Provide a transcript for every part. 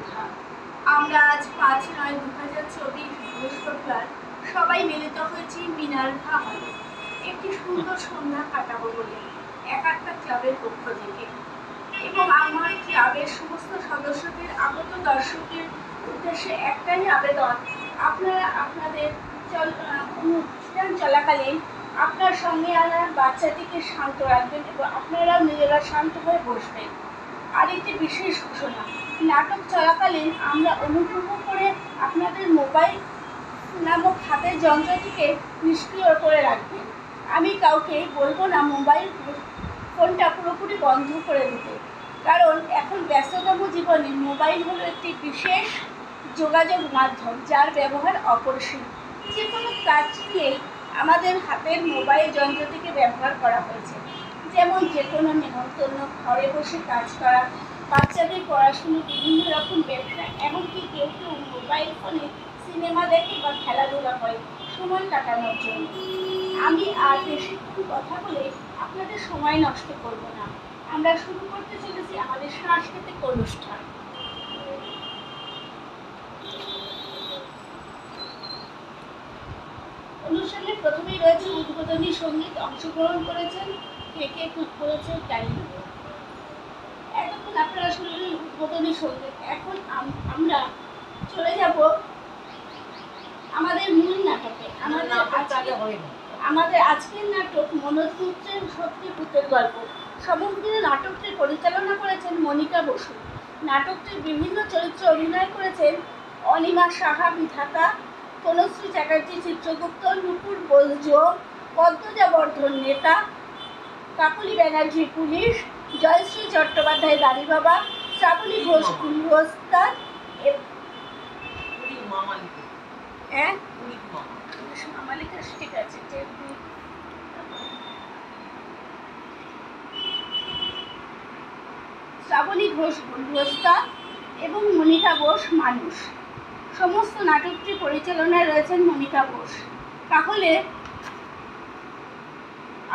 কথা। আমরা আজ 5/9/2024 বৃহস্পতিবার সবাই মিলিত হয়েছি মিনার্ভা হলে একটি সুন্দর সন্ধ্যা কাটাবো বলে একটা ক্লাবের পক্ষ থেকে, এবং আমার ক্লাবের সমস্ত সদস্যদের আগত দর্শকের উদ্দেশ্যে একটাই আবেদন, আপনারা আপনাদের অনুষ্ঠান চলাকালীন আপনার সঙ্গে আনা বাচ্চাটিকে শান্ত রাখবেন এবং আপনারাও নিজেরা শান্ত হয়ে বসবেন। আর একটি বিশেষ ঘোষণা, নাটক চলাকালীন আমরা অনুগ্রহ করে আপনাদের মোবাইল নামক হাতের যন্ত্রটিকে নিষ্ক্রিয় করে রাখবেন। আমি কাউকে বলবো না মোবাইল ফোনটা পুরোপুরি বন্ধ করে দিতে, কারণ এখন ব্যস্ততম জীবনে মোবাইল হলো একটি বিশেষ যোগাযোগ মাধ্যম যার ব্যবহার অপরিসীম। যে কোনো কাজ নিয়েই আমাদের হাতের মোবাইল যন্ত্রটিকে ব্যবহার করা হয়েছে, যেমন যে কোনো নেমন্তন্ন, ঘরে বসে কাজ করা, বাচ্চাদের পড়াশুনো, বিভিন্ন রকম ব্যবসা, এমনকি কেউ কেউ মোবাইল ফোনে সিনেমা দেখে বা খেলাধুলা করে সময় কাটানোর জন্য। আমি আর বেশিক্ষণ কথা বলে আপনাদের সময় নষ্ট করব না। আমরা শুরু করতে চলেছি আমাদের সাংস্কৃতিক অনুষ্ঠান। অনুষ্ঠানে প্রথমেই রয়েছে উদ্বোধনী সঙ্গীত, অংশগ্রহণ করেছেন কে কে করেছেন জানি। এতক্ষণ আপনারা শুনলেন উদ্বোধনী সঙ্গীত। এখন আমরা চলে যাব আমাদের মূল নাটকে। আমাদের আজকের নাটক মনোজ মিত্রের সত্যি ভূতের গল্প। সমগ্র নাটকটি পরিচালনা করেছেন মনিকা বসু। নাটকটির বিভিন্ন চরিত্রে অভিনয় করেছেন অনিমা সাহা বিধাতা, তনুশ্রী চ্যাটার্জি চিত্রগুপ্ত, নুপুর বৈজ, পদ্মজা বর্ধন নেতা, কাকলি ব্যানার্জি পুলিশ, জয়শ্রী চট্টোপাধ্যায় দাড়ি বাবা, শ্রাবণী ঘোষ গৃহস্থা, ঠিক আছে, শ্রাবণী ঘোষ গৃহস্থা এবং মনিকা ঘোষ মানুষ। সমস্ত নাটকটি পরিচালনায় রয়েছেন মনিকা ঘোষ। তাহলে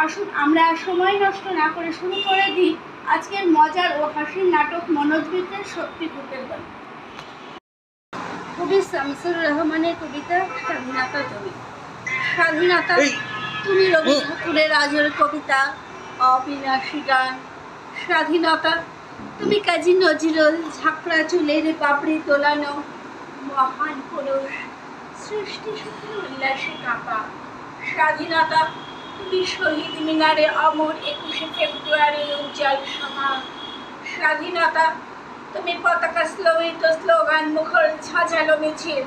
আসুন আমরা সময় নষ্ট না করে শুরু করে দিই আজকের মজার ও হাসির নাটক মনোজ মিত্রের সত্যি ভূতের গল্প। কবি শামসুর রহমানের কবিতা স্বাধীনতা তুমি। স্বাধীনতা তুমি রবি ঠাকুরের আজর কবিতা, অবিনাশী গান। স্বাধীনতা তুমি কাজী নজরুল ঝাঁকড়া চুলের পাপড়ি তোলানো মহান পুরুষ, সৃষ্টি শক্তির উল্লাসে কাঁপা। স্বাধীনতা তুমি শহীদ মিনারে অমর 21শে ফেব্রুয়ারির উজ্জ্বল সমা। স্বাধীনতা তুমি পতাকা স্লোভিত স্লোগান মুখর ঝাঁঝালো মিছিল।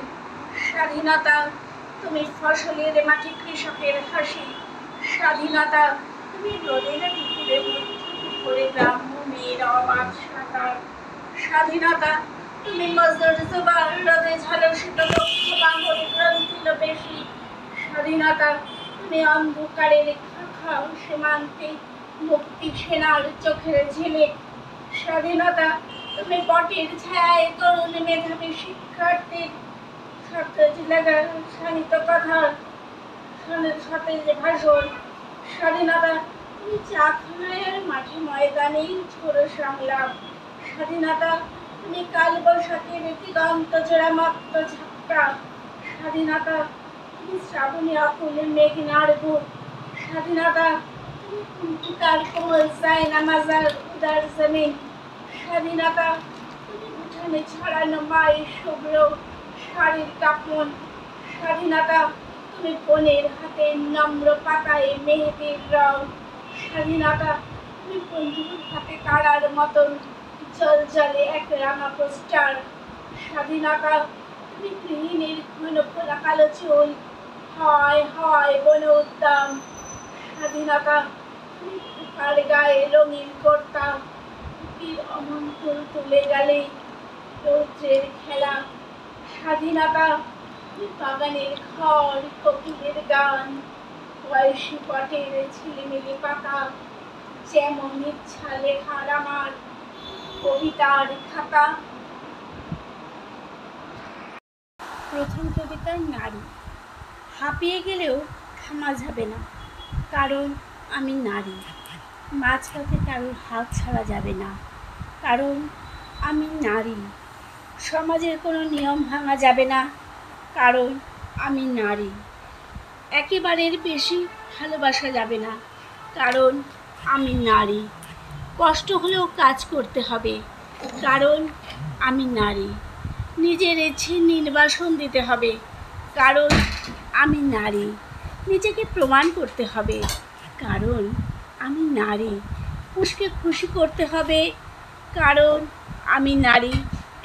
স্বাধীনতা তুমি ফসলের মাটি কৃষকের হাসি। স্বাধীনতা তুমি রোদের পুকুরের মধ্যে গ্রাম্য মেয়ের অবাধ সাঁতার। স্বাধীনতা তুমি মজদুর জুবান রোদে ঝলসিত দক্ষ বাঙর গ্রন্থিল বেশি। স্বাধীনতা তুমি অন্ধকারের খাখাও সীমান্তে মুক্তি সেনার চোখের ঝিলিক। স্বাধীনতা তুমি বটের ছায়ায় তরুণ মেধাবী শিক্ষার্থীর শানিত কথার সতেজ ভাষণ। স্বাধীনতা তুমি চাকরির মাঠে ময়দানেই ঝোড়ো সংলাপ। স্বাধীনতা তুমি কাল বৈশাখীর দিগন্ত জোড়া মত্ত ঝাপটা। স্বাধীনতা তুমি শ্রাবণী অকুল মেঘনার বুক। স্বাধীনতা তুমি কুন্তিকার কোমল চায় নামাজার উদার জমিন। স্বাধীনতা তুমি উঠানে ছড়ানো মায়ের শুভ্র শাড়ির কাপন। স্বাধীনতা তুমি বনের হাতে নম্র পাতায় মেহেদির রং। স্বাধীনতা তুমি বন্ধুর হাতে তারার মতন জল জলে এক রাঙা পোস্টার। স্বাধীনতা তুমি গৃহিণীর ঘন ফোলা কালো চুল, হয় হয় বন উদ্যাম। স্বাধীনতা তুমি কার গায়ে রঙিন কর্তা, অমন্তর তুলে গেলে রৌদ্রের খেলা। স্বাধীনতা তুমি বাগানের ঘর, কোকিলের গান, বয়সী পটের ঝিলিমিলি পাতা। যেমন ইচ্ছা লেখার আমার কবিতার খাতা। প্রথম কবিতার নারী। হাঁপিয়ে গেলেও থামা যাবে না, কারণ আমি নারী। মাঝপথে কারোর হাত ছাড়া যাবে না, কারণ আমি নারী। সমাজের কোনো নিয়ম ভাঙা যাবে না, কারণ আমি নারী। একেবারের বেশি ভালোবাসা যাবে না, কারণ আমি নারী। কষ্ট হলেও কাজ করতে হবে, কারণ আমি নারী। নিজের ইচ্ছে নির্বাসন দিতে হবে, কারণ আমি নারী। নিজেকে প্রমাণ করতে হবে, কারণ আমি নারী। পুরুষকে খুশি করতে হবে, কারণ আমি নারী।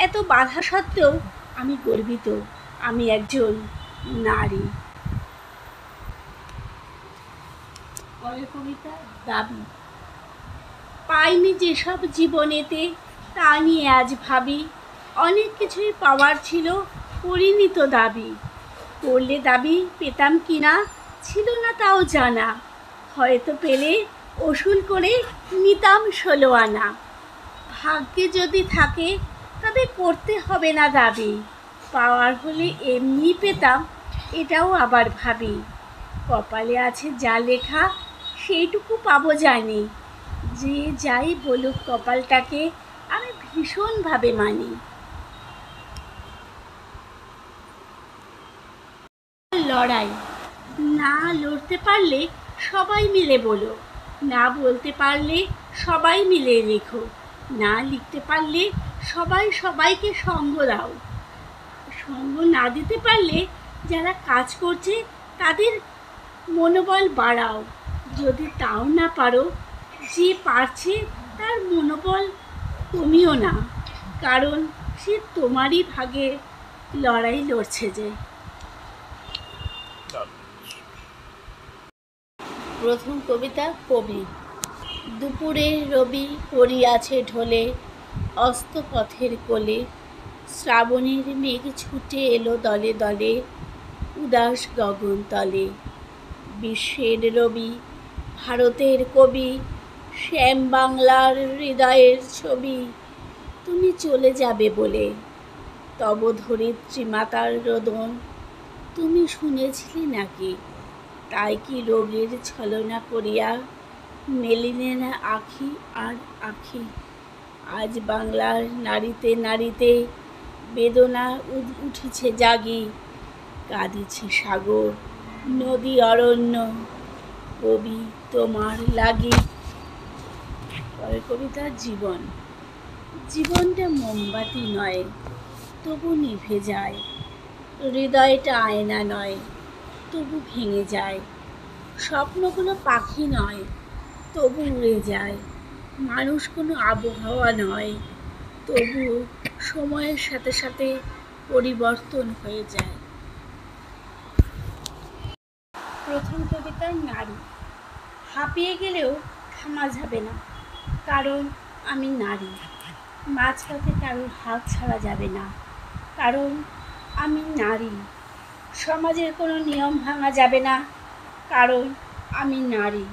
এত বাধা সত্ত্বেও আমি গর্বিত, আমি একজন নারী। পরের কবিতা দাবি। পাইনি যেসব জীবনেতে তা নিয়ে আজ ভাবি, অনেক কিছুই পাওয়ার ছিল করিনি তো দাবি। করলে দাবি পেতাম কিনা ছিল না তাও জানা, হয়তো পেলে ওসুল করে নিতাম 16 আনা। ভাগ্যে যদি থাকে তবে করতে হবে না দাবি, পাওয়ার হলে এমনি পেতাম এটাও আবার ভাবি। কপালে আছে যা লেখা সেইটুকু পাবো জানি, যে যাই বলুক কপালটাকে আমি ভীষণভাবে মানি। লড়াই। না লড়তে পারলে সবাই মিলে বলো, না বলতে পারলে সবাই মিলে লেখো, না লিখতে পারলে সবাই সবাইকে সঙ্গ দাও। সঙ্গ না দিতে পারলে যারা কাজ করছে তাদের মনোবল বাড়াও। যদি তাও না পারো, যে পারছে তার মনোবল কমিও না, কারণ সে তোমারই ভাগে লড়াই লড়ছে যে। প্রথম কবিতা কবি। দুপুরে রবি পড়িয়াছে ঢলে, অস্ত পথের কোলে। শ্রাবণের মেঘ ছুটে এলো দলে দলে, উদাস গগন তলে। বিশ্বের রবি, ভারতের কবি, শ্যাম বাংলার হৃদয়ের ছবি। তুমি চলে যাবে বলে তব ধরিত্রী মাতার রোদন, তুমি শুনেছিলে নাকি? তাই কি রোগের ছলনা করিয়া মেলিনে না আখি আর আখি? আজ বাংলার নারীতে নারীতে বেদনা উঠিছে জাগি। কাঁদিছে সাগর নদী অরণ্য, কবি তোমার লাগি। পরের কবিতা জীবন। জীবনটা মোমবাতি নয়, তবু নিভে যায়। হৃদয়টা আয়না নয়, তবু ভেঙে যায়। স্বপ্নগুলো পাখি নয়, তবু উড়ে যায়। মানুষ কোনো আবহাওয়া নয়, তবু সময়ের সাথে সাথে পরিবর্তন হয়ে যায়। প্রথম কবিতার নারী। হাঁপিয়ে গেলেও থামা যাবে না, কারণ আমি নারী। মাঝপথে কারোর হাত ছাড়া যাবে না, কারণ আমি নারী। সমাজের কোনো নিয়ম ভাঙা যাবে না, কারণ আমি নারী।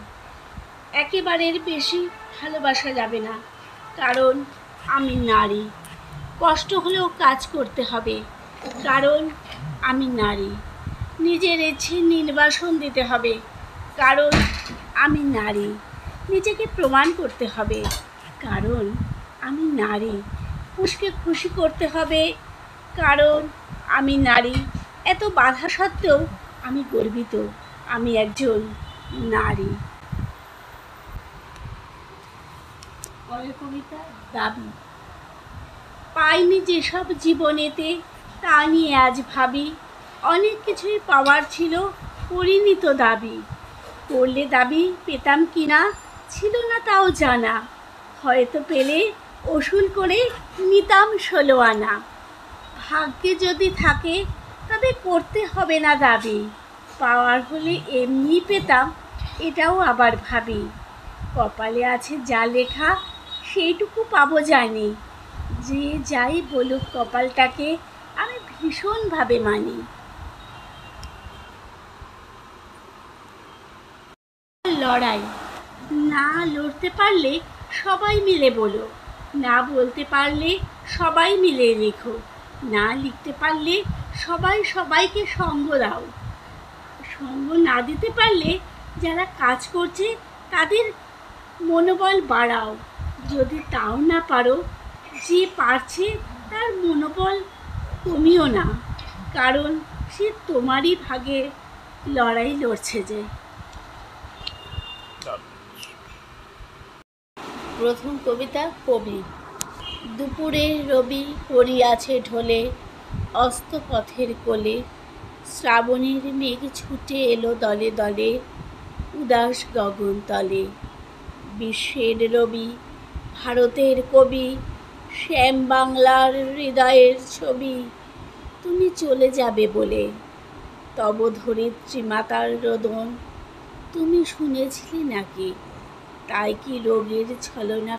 একেবারের বেশি ভালোবাসা যাবে না, কারণ আমি নারী। কষ্ট হলেও কাজ করতে হবে, কারণ আমি নারী। নিজের ইচ্ছে নির্বাসন দিতে হবে, কারণ আমি নারী। নিজেকে প্রমাণ করতে হবে, কারণ আমি নারী। পুরুষকে খুশি করতে হবে, কারণ আমি নারী। এত বাধা সত্ত্বেও আমি গর্বিত, আমি একজন নারী। পরের কবিতা দাবি। পাইনি যেসব জীবনেতে তা নিয়ে আজ ভাবি, অনেক কিছুই পাওয়ার ছিল করিনি তো দাবি। করলে দাবি পেতাম কিনা ছিল না তাও জানা, হয়তো পেলে ওসুল করে নিতাম 16 আনা। ভাগ্যে যদি থাকে তবে করতে হবে না দাবি, পাওয়ার হলে এমনি পেতাম এটাও আবার ভাবি। কপালে আছে যা লেখা সেইটুকু পাবো জানি, যে যাই বলুক কপালটাকে আমি ভীষণভাবে মানি। লড়াই। না লড়তে পারলে সবাই মিলে বলো, না বলতে পারলে সবাই মিলে লেখো, না লিখতে পারলে সবাই সবাইকে সঙ্গ দাও। সঙ্গ না দিতে পারলে যারা কাজ করছে তাদের মনোবল বাড়াও। যদি তাও না পারো, যে পারছে তার মনোবল কমিও না, কারণ সে তোমারই ভাগে লড়াই লড়ছে যে। প্রথম কবিতা কবি। দুপুরে রবি পড়িয়াছে ঢলে, অস্তপথের কোলে, শ্রাবণের মেঘ ছুটে এলো দলে দলে, উদাস গগন তলে। বিশ্বের রবি, ভারতের কবি, শ্যাম বাংলার হৃদয়ের ছবি, তুমি চলে যাবে বলে, তব ধরিত্রী মাতার রোদন তুমি শুনেছিলে নাকি? তাই কি রোগের ছলনা